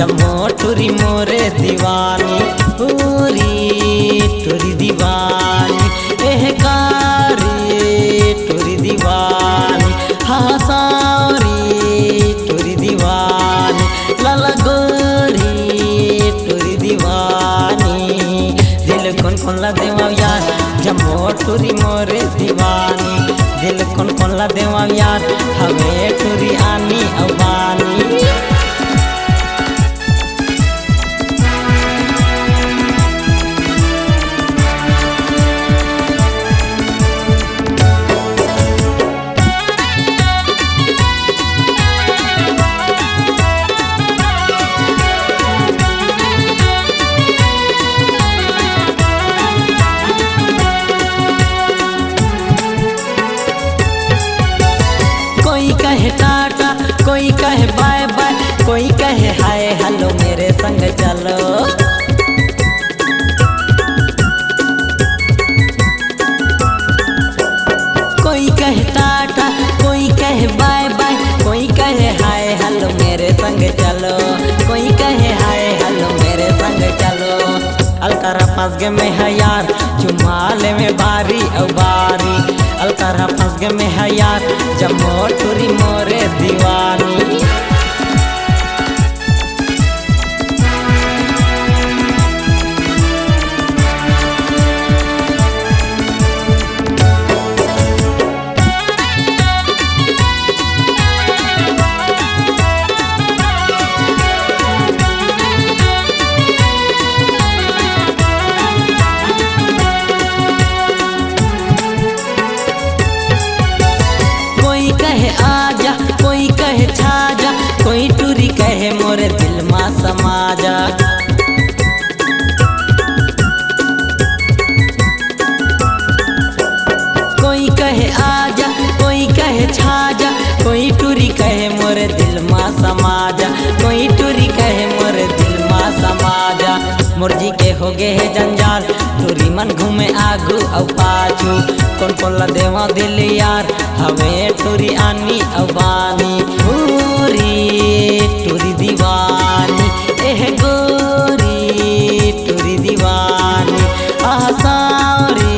जमो टूरी मोरे दीवानी टूरी दीवानी कारी टूरी दीवानी सारी टूरी दीवानी लाला गोरी टूरी दीवानी दिल कौन ला देवा यार जमो टूरी मोरे दीवानी दिल कौन ला देवा यार हमें टूरी आनी अबानी कोई कहे टाटा कोई कहे बाय बाय कोई कहे हाय हेलो मेरे संग चलो कोई कहे टाटा कोई कहे बाय बाय कोई कहे हाय हेलो मेरे संग चलो कोई कहे हाय हेलो मेरे संग चलो अलकारा फंस गए में है यार चुमाले में बारी और बारी अलकारा फंस गए में है यार जमो टूरी मोरे दीवानी कोई कहे आजा कोई कहे छाजा कोई टूरी कहे मोरे दिल मा समाजा कोई कहे आजा कोई कहे छाजा कोई टूरी कहे मोरे दिल मा समाजा कोई टूरी कहे मोरे दिल मा समाजा मुर्जी के हो गए है जंजाल टूरी मन घूमे आगू और पाछू कौन ला देवा दिल यार हमें टूरी आनी अबानी टूरी दीवानी गोरी टूरी दीवानी सारी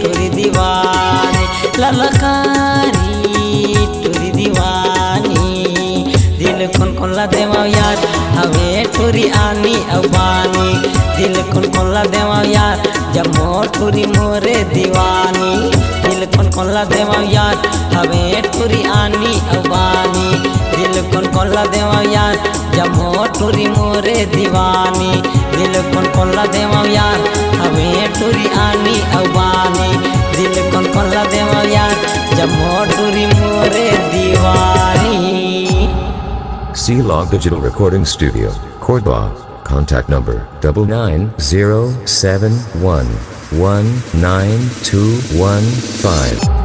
टूरी दीवानी ललकारी टूरी दीवानी दिल कौन ला देवा यार हमें टूरी आनी अबानी दिल कौन ला देवा यार जमो टूरी मोरे दीवानी दिल कौन ला देवा यार हमें टूरी आनी अबानी दिल कौन ला देवा यार जमो टूरी मोरे दीवानी दिल कौन ला देवा यार हमें टूरी आनी अबानी दिल कौन ला देवा यार जमो टूरी मोरे दीवानी। C-Log Digital Recording Studio, Cordoba. Contact number 99071192115.